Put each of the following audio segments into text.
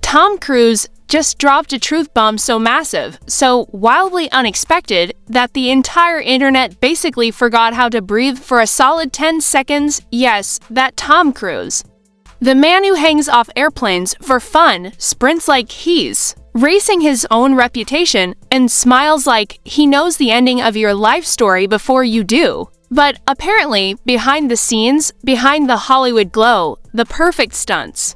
Tom Cruise just dropped a truth bomb so massive, so wildly unexpected, that the entire internet basically forgot how to breathe for a solid 10 seconds. Yes, that Tom Cruise. The man who hangs off airplanes for fun sprints like he's racing his own reputation and smiles like he knows the ending of your life story before you do. But apparently, behind the scenes, behind the Hollywood glow, the perfect stunts,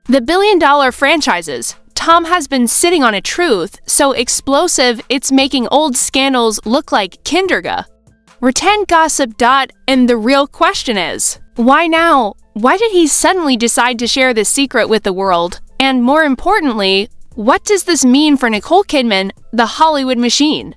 the billion-dollar franchises, Tom has been sitting on a truth so explosive it's making old scandals look like kindergarten. Rattan gossip. And the real question is, why now? Why did he suddenly decide to share this secret with the world? And more importantly, what does this mean for Nicole Kidman, the Hollywood machine?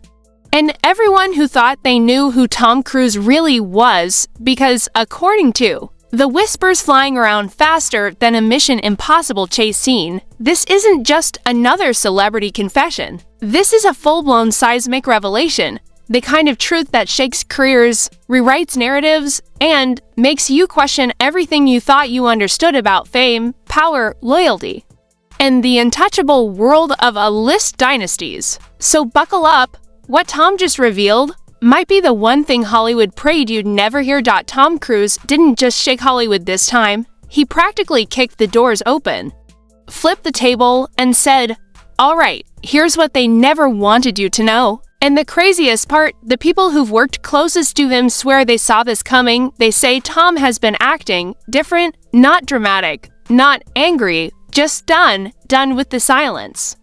And everyone who thought they knew who Tom Cruise really was, because according to the whispers flying around faster than a Mission Impossible chase scene, this isn't just another celebrity confession. This is a full-blown seismic revelation, the kind of truth that shakes careers, rewrites narratives, and makes you question everything you thought you understood about fame, power, loyalty, and the untouchable world of A-list dynasties. So buckle up. What Tom just revealed might be the one thing Hollywood prayed you'd never hear. Tom Cruise didn't just shake Hollywood this time. He practically kicked the doors open, flipped the table, and said, "All right, here's what they never wanted you to know." And the craziest part, the people who've worked closest to him swear they saw this coming. They say Tom has been acting different, not dramatic, not angry, just done with the silence,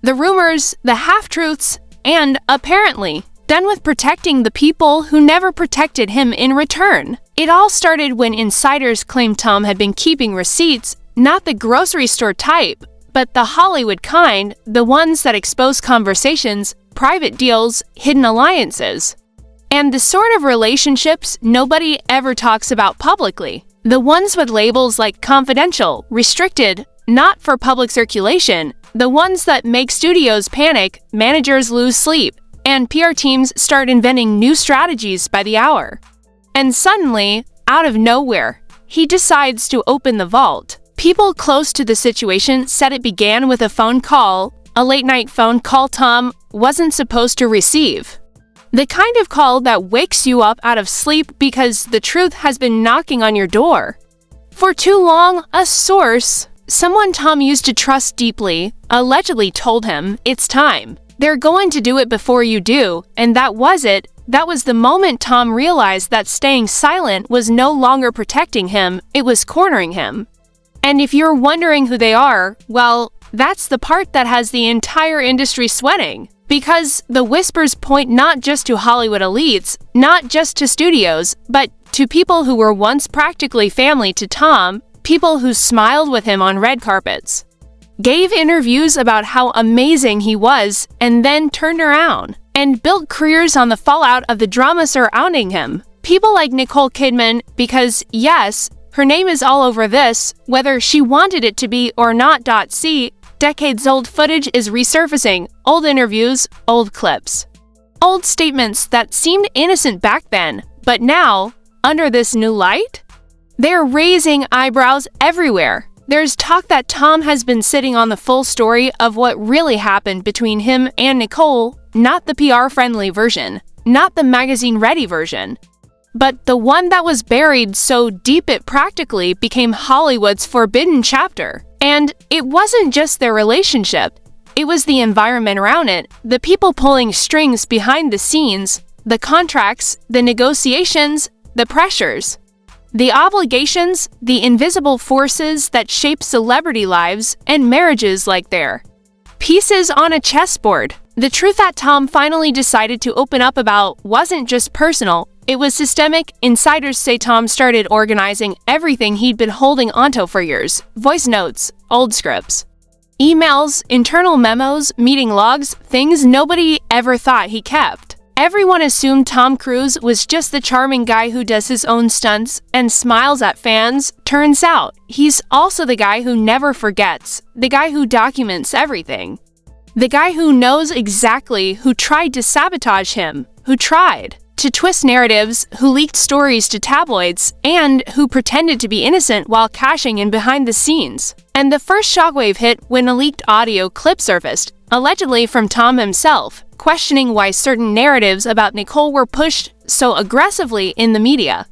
the rumors, the half-truths, and apparently done with protecting the people who never protected him in return. It all started when insiders claimed Tom had been keeping receipts, not the grocery store type, but the Hollywood kind, the ones that expose conversations, private deals, hidden alliances, and the sort of relationships nobody ever talks about publicly. The ones with labels like confidential, restricted, not for public circulation, the ones that make studios panic, managers lose sleep, and PR teams start inventing new strategies by the hour. And suddenly, out of nowhere, he decides to open the vault. People close to the situation said it began with a phone call, a late-night phone call Tom wasn't supposed to receive. The kind of call that wakes you up out of sleep because the truth has been knocking on your door. For too long, a source, someone Tom used to trust deeply, allegedly told him, "It's time. They're going to do it before you do," and that was it. That was the moment Tom realized that staying silent was no longer protecting him, it was cornering him. And if you're wondering who they are, well, that's the part that has the entire industry sweating. Because the whispers point not just to Hollywood elites, not just to studios, but to people who were once practically family to Tom, people who smiled with him on red carpets, gave interviews about how amazing he was, and then turned around and built careers on the fallout of the drama surrounding him. People like Nicole Kidman, because yes, her name is all over this, whether she wanted it to be or not. See, decades-old footage is resurfacing, old interviews, old clips, old statements that seemed innocent back then, but now, under this new light, they're raising eyebrows everywhere. There's talk that Tom has been sitting on the full story of what really happened between him and Nicole, not the PR-friendly version, not the magazine-ready version, but the one that was buried so deep it practically became Hollywood's forbidden chapter. And it wasn't just their relationship, it was the environment around it, the people pulling strings behind the scenes, the contracts, the negotiations, the pressures, the obligations, the invisible forces that shape celebrity lives and marriages like they're pieces on a chessboard. The truth that Tom finally decided to open up about wasn't just personal, it was systemic. Insiders say Tom started organizing everything he'd been holding onto for years: voice notes, old scripts, emails, internal memos, meeting logs, things nobody ever thought he kept. Everyone assumed Tom Cruise was just the charming guy who does his own stunts and smiles at fans. Turns out, he's also the guy who never forgets, the guy who documents everything, the guy who knows exactly who tried to sabotage him, who tried to twist narratives, who leaked stories to tabloids, and who pretended to be innocent while cashing in behind the scenes. And the first shockwave hit when a leaked audio clip surfaced, allegedly from Tom himself, questioning why certain narratives about Nicole were pushed so aggressively in the media.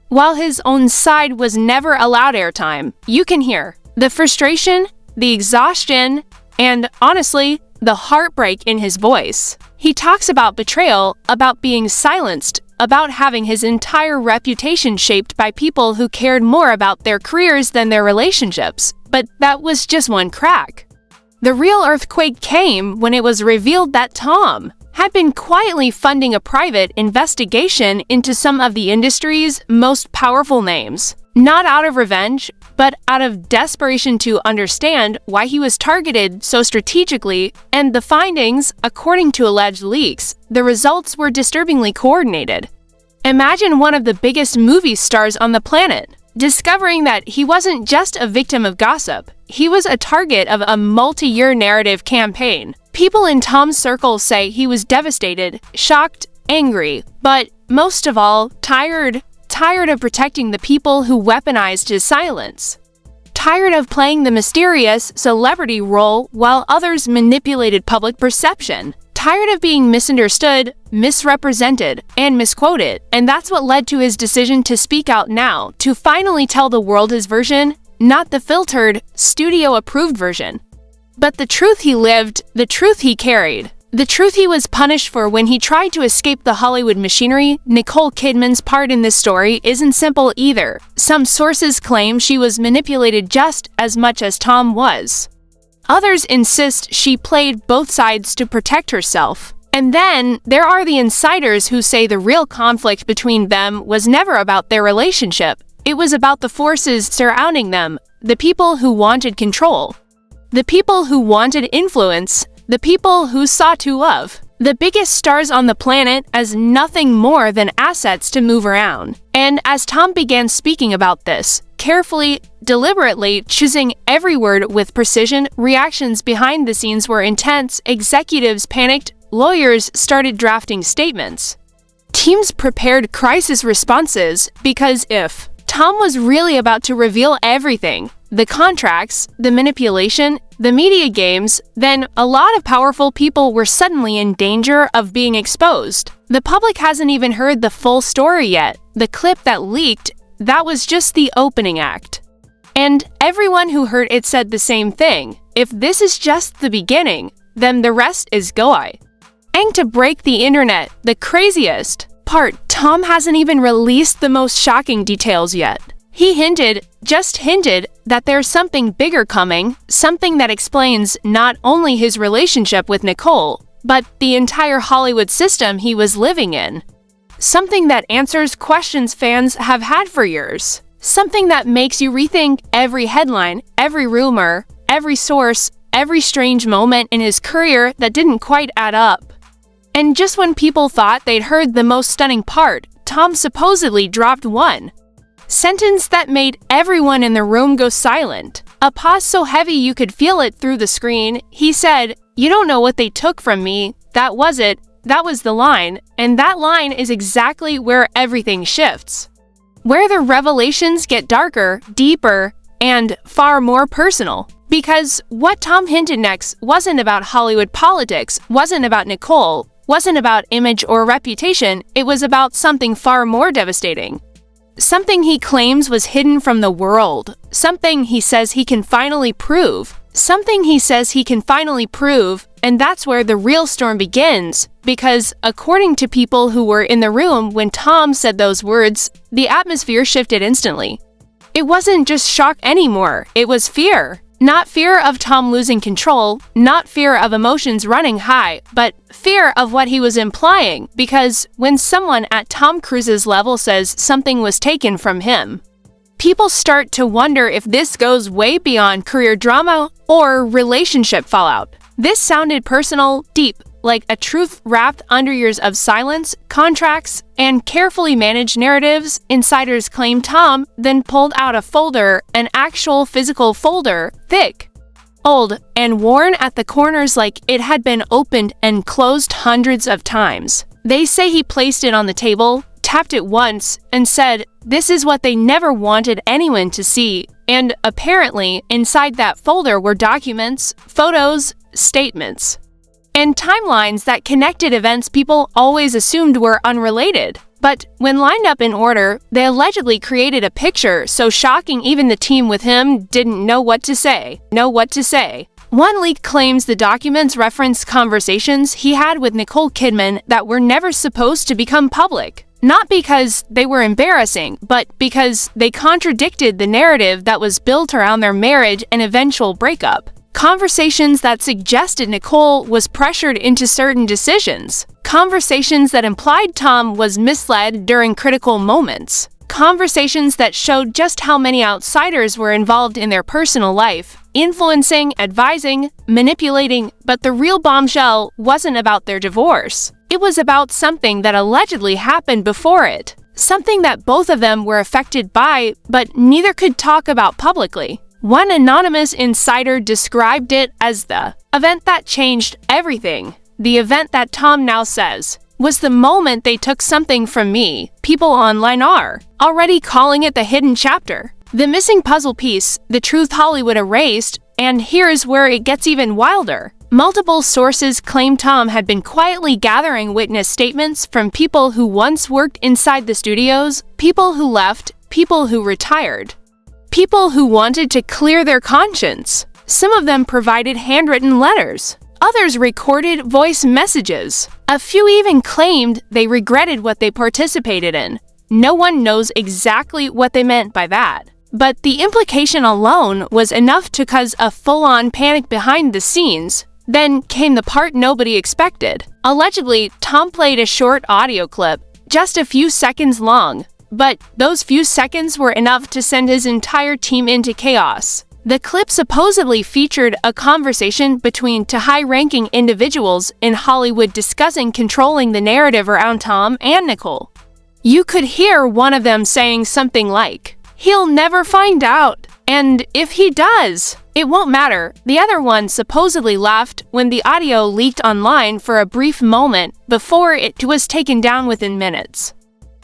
While his own side was never allowed airtime, you can hear the frustration, the exhaustion, and honestly, the heartbreak in his voice. He talks about betrayal, about being silenced, about having his entire reputation shaped by people who cared more about their careers than their relationships. But that was just one crack. The real earthquake came when it was revealed that Tom had been quietly funding a private investigation into some of the industry's most powerful names. Not out of revenge, but out of desperation to understand why he was targeted so strategically, and the findings, according to alleged leaks, the results were disturbingly coordinated. Imagine one of the biggest movie stars on the planet discovering that he wasn't just a victim of gossip, he was a target of a multi-year narrative campaign. People in Tom's circle say he was devastated, shocked, angry, but most of all, tired of protecting the people who weaponized his silence. Tired of playing the mysterious celebrity role while others manipulated public perception. Tired of being misunderstood, misrepresented, and misquoted. And that's what led to his decision to speak out now, to finally tell the world his version, not the filtered, studio-approved version. But the truth he lived, the truth he carried, the truth he was punished for when he tried to escape the Hollywood machinery, Nicole Kidman's part in this story isn't simple either. Some sources claim she was manipulated just as much as Tom was. Others insist she played both sides to protect herself. And then, there are the insiders who say the real conflict between them was never about their relationship. It was about the forces surrounding them, the people who wanted control, the people who wanted influence, the people who sought to love the biggest stars on the planet as nothing more than assets to move around. And as Tom began speaking about this, carefully, deliberately choosing every word with precision, reactions behind the scenes were intense, executives panicked, lawyers started drafting statements. Teams prepared crisis responses because if Tom was really about to reveal everything, the contracts, the manipulation, the media games, then a lot of powerful people were suddenly in danger of being exposed. The public hasn't even heard the full story yet. The clip that leaked, that was just the opening act. And everyone who heard it said the same thing. If this is just the beginning, then the rest is goy. And to break the internet, the craziest part, Tom hasn't even released the most shocking details yet. He just hinted, that there's something bigger coming, something that explains not only his relationship with Nicole, but the entire Hollywood system he was living in. Something that answers questions fans have had for years. Something that makes you rethink every headline, every rumor, every source, every strange moment in his career that didn't quite add up. And just when people thought they'd heard the most stunning part, Tom supposedly dropped one sentence that made everyone in the room go silent. A pause so heavy you could feel it through the screen. He said, "You don't know what they took from me. That was it. That was the line." And that line is exactly where everything shifts. Where the revelations get darker, deeper, and far more personal. Because what Tom hinted next wasn't about Hollywood politics, wasn't about Nicole, wasn't about image or reputation, it was about something far more devastating. Something he claims was hidden from the world. Something he says he can finally prove. And that's where the real storm begins. Because, according to people who were in the room when Tom said those words, the atmosphere shifted instantly. It wasn't just shock anymore, it was fear. Not fear of Tom losing control, not fear of emotions running high, but fear of what he was implying, because when someone at Tom Cruise's level says something was taken from him, people start to wonder if this goes way beyond career drama or relationship fallout. This sounded personal, deep, like a truth wrapped under years of silence, contracts, and carefully managed narratives. Insiders claim Tom then pulled out a folder, an actual physical folder, thick, old, and worn at the corners like it had been opened and closed hundreds of times. They say he placed it on the table, tapped it once, and said, "This is what they never wanted anyone to see." And apparently, inside that folder were documents, photos, statements, and timelines that connected events people always assumed were unrelated. But when lined up in order, they allegedly created a picture so shocking even the team with him didn't know what to say. One leak claims the documents reference conversations he had with Nicole Kidman that were never supposed to become public. Not because they were embarrassing, but because they contradicted the narrative that was built around their marriage and eventual breakup. Conversations that suggested Nicole was pressured into certain decisions. Conversations that implied Tom was misled during critical moments. Conversations that showed just how many outsiders were involved in their personal life, influencing, advising, manipulating, but the real bombshell wasn't about their divorce. It was about something that allegedly happened before it. Something that both of them were affected by, but neither could talk about publicly. One anonymous insider described it as the event that changed everything. The event that Tom now says was the moment they took something from me. People online are already calling it the hidden chapter. The missing puzzle piece, the truth Hollywood erased, and here's where it gets even wilder. Multiple sources claim Tom had been quietly gathering witness statements from people who once worked inside the studios, people who left, people who retired, people who wanted to clear their conscience. Some of them provided handwritten letters. Others recorded voice messages. A few even claimed they regretted what they participated in. No one knows exactly what they meant by that. But the implication alone was enough to cause a full-on panic behind the scenes. Then came the part nobody expected. Allegedly, Tom played a short audio clip, just a few seconds long. But those few seconds were enough to send his entire team into chaos. The clip supposedly featured a conversation between two high-ranking individuals in Hollywood discussing controlling the narrative around Tom and Nicole. You could hear one of them saying something like, "He'll never find out. And if he does, it won't matter." The other one supposedly laughed when the audio leaked online for a brief moment before it was taken down within minutes.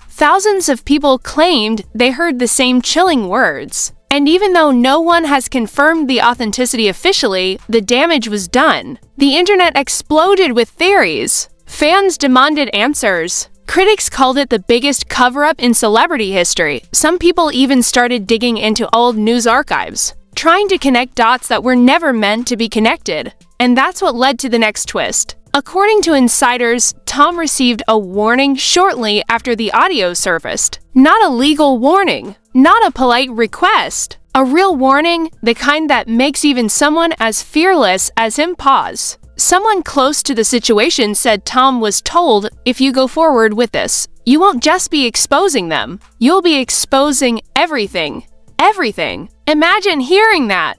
Thousands of people claimed they heard the same chilling words. And even though no one has confirmed the authenticity officially, the damage was done. The internet exploded with theories. Fans demanded answers. Critics called it the biggest cover-up in celebrity history. Some people even started digging into old news archives, trying to connect dots that were never meant to be connected. And that's what led to the next twist. According to insiders, Tom received a warning shortly after the audio surfaced. Not a legal warning, not a polite request. A real warning, the kind that makes even someone as fearless as him pause. Someone close to the situation said Tom was told, "If you go forward with this, you won't just be exposing them, you'll be exposing everything. Everything." Imagine hearing that.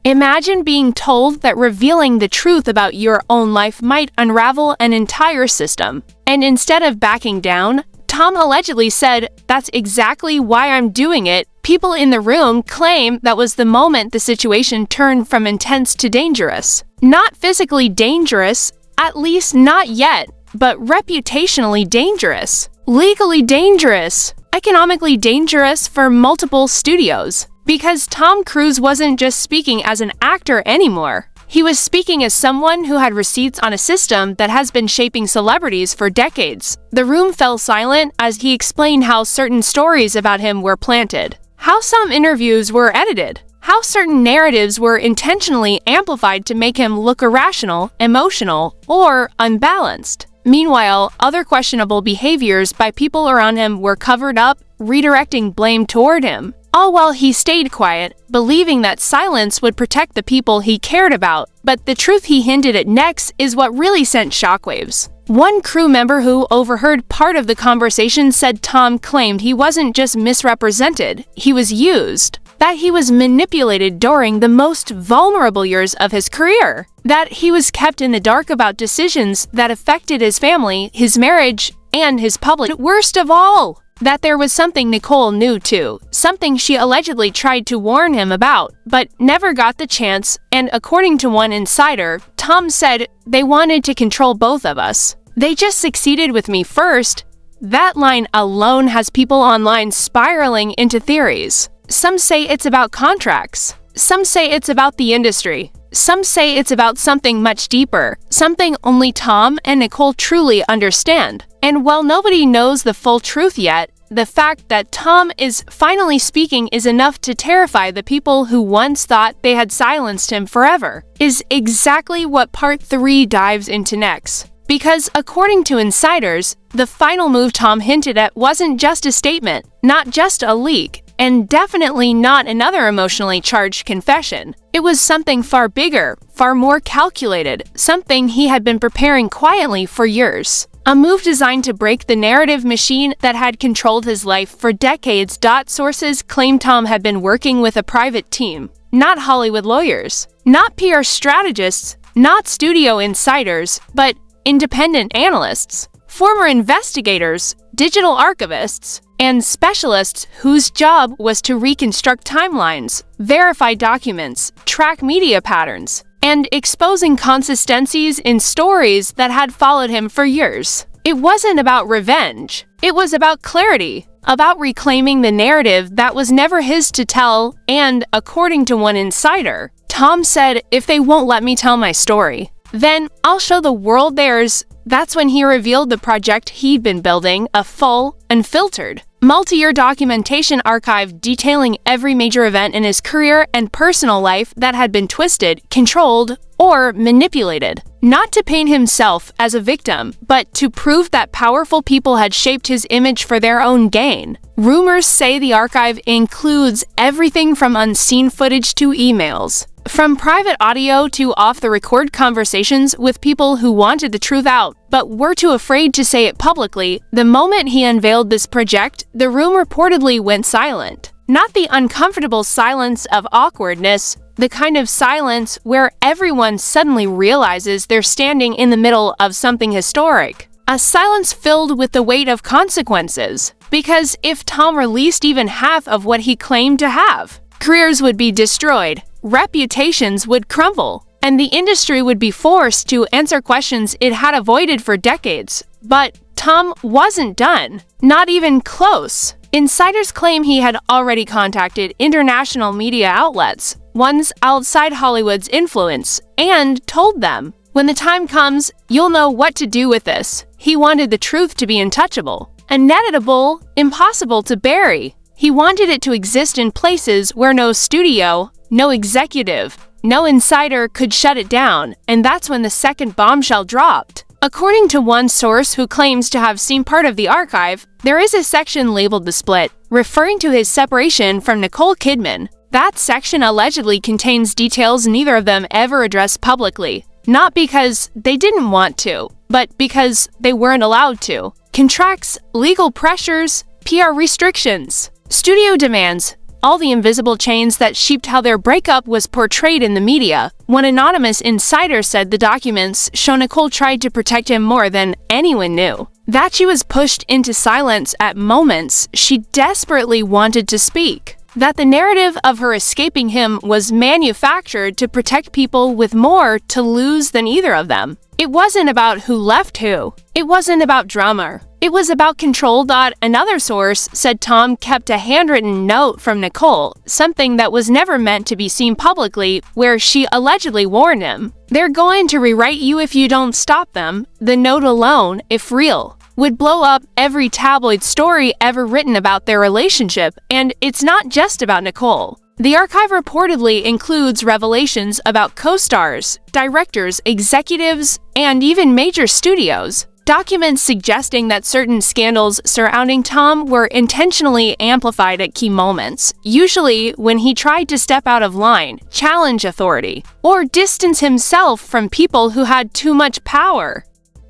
Imagine being told that revealing the truth about your own life might unravel an entire system. And instead of backing down, Tom allegedly said, "That's exactly why I'm doing it." People in the room claim that was the moment the situation turned from intense to dangerous. Not physically dangerous, at least not yet, but reputationally dangerous, legally dangerous, economically dangerous for multiple studios. Because Tom Cruise wasn't just speaking as an actor anymore. He was speaking as someone who had receipts on a system that has been shaping celebrities for decades. The room fell silent as he explained how certain stories about him were planted, how some interviews were edited, how certain narratives were intentionally amplified to make him look irrational, emotional, or unbalanced. Meanwhile, other questionable behaviors by people around him were covered up, redirecting blame toward him. All while he stayed quiet, believing that silence would protect the people he cared about. But the truth he hinted at next is what really sent shockwaves. One crew member who overheard part of the conversation said Tom claimed he wasn't just misrepresented, he was used. That he was manipulated during the most vulnerable years of his career. That he was kept in the dark about decisions that affected his family, his marriage, and his public. Worst of all, that there was something Nicole knew too, something she allegedly tried to warn him about, but never got the chance, and according to one insider, Tom said, "They wanted to control both of us. They just succeeded with me first. That line alone has people online spiraling into theories. Some say it's about contracts. Some say it's about the industry. Some say it's about something much deeper, something only Tom and Nicole truly understand. And while nobody knows the full truth yet, the fact that Tom is finally speaking is enough to terrify the people who once thought they had silenced him forever, is exactly what Part 3 dives into next. Because according to insiders, the final move Tom hinted at wasn't just a statement, not just a leak, and definitely not another emotionally charged confession. It was something far bigger, far more calculated, something he had been preparing quietly for years. A move designed to break the narrative machine that had controlled his life for decades. Sources claim Tom had been working with a private team, not Hollywood lawyers, not PR strategists, not studio insiders, but independent analysts, former investigators, digital archivists, and specialists whose job was to reconstruct timelines, verify documents, track media patterns, and expose inconsistencies in stories that had followed him for years. It wasn't about revenge. It was about clarity, about reclaiming the narrative that was never his to tell, and, according to one insider, Tom said, "If they won't let me tell my story, then I'll show the world theirs." That's when he revealed the project he'd been building, a full, unfiltered, multi-year documentation archive detailing every major event in his career and personal life that had been twisted, controlled, or manipulated. Not to paint himself as a victim, but to prove that powerful people had shaped his image for their own gain. Rumors say the archive includes everything from unseen footage to emails, from private audio to off-the-record conversations with people who wanted the truth out, but were too afraid to say it publicly. The moment he unveiled this project, the room reportedly went silent. Not the uncomfortable silence of awkwardness, the kind of silence where everyone suddenly realizes they're standing in the middle of something historic. A silence filled with the weight of consequences. Because if Tom released even half of what he claimed to have, careers would be destroyed, reputations would crumble, and the industry would be forced to answer questions it had avoided for decades. But Tom wasn't done. Not even close. Insiders claim he had already contacted international media outlets, ones outside Hollywood's influence, and told them, "When the time comes, you'll know what to do with this." He wanted the truth to be untouchable, ineditable, impossible to bury. He wanted it to exist in places where no studio, no executive, no insider could shut it down, and that's when the second bombshell dropped. According to one source who claims to have seen part of the archive, there is a section labeled The Split, referring to his separation from Nicole Kidman. That section allegedly contains details neither of them ever addressed publicly, not because they didn't want to, but because they weren't allowed to. Contracts, legal pressures, PR restrictions, studio demands, all the invisible chains that shaped how their breakup was portrayed in the media. One anonymous insider said the documents show Nicole tried to protect him more than anyone knew. That she was pushed into silence at moments she desperately wanted to speak. That the narrative of her escaping him was manufactured to protect people with more to lose than either of them. It wasn't about who left who. It wasn't about drama. It was about control. Another source said Tom kept a handwritten note from Nicole, something that was never meant to be seen publicly, where she allegedly warned him, "They're going to rewrite you if you don't stop them." The note alone, if real, would blow up every tabloid story ever written about their relationship, and it's not just about Nicole. The archive reportedly includes revelations about co-stars, directors, executives, and even major studios. Documents suggesting that certain scandals surrounding Tom were intentionally amplified at key moments, usually when he tried to step out of line, challenge authority, or distance himself from people who had too much power.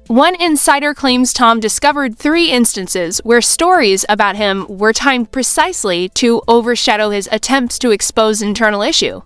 One insider claims Tom discovered 3 instances where stories about him were timed precisely to overshadow his attempts to expose internal issue.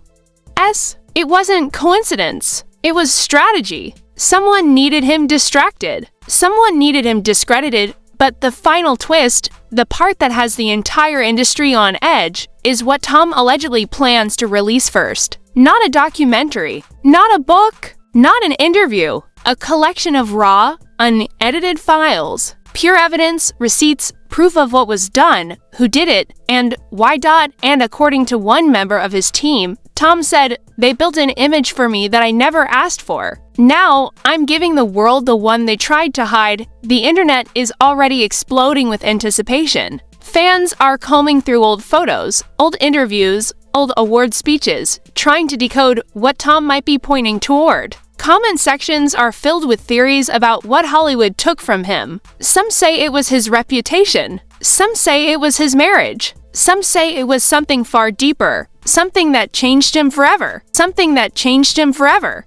It wasn't coincidence. It was strategy. Someone needed him distracted. Someone needed him discredited. But the final twist, the part that has the entire industry on edge, is what Tom allegedly plans to release first. Not a documentary. Not a book. Not an interview. A collection of raw, unedited files, pure evidence, receipts, proof of what was done, who did it, and why. And according to one member of his team, Tom said, "They built an image for me that I never asked for. Now, I'm giving the world the one they tried to hide." The internet is already exploding with anticipation. Fans are combing through old photos, old interviews, old award speeches, trying to decode what Tom might be pointing toward. Comment sections are filled with theories about what Hollywood took from him. Some say it was his reputation. Some say it was his marriage. Some say it was something far deeper. Something that changed him forever. Something that changed him forever.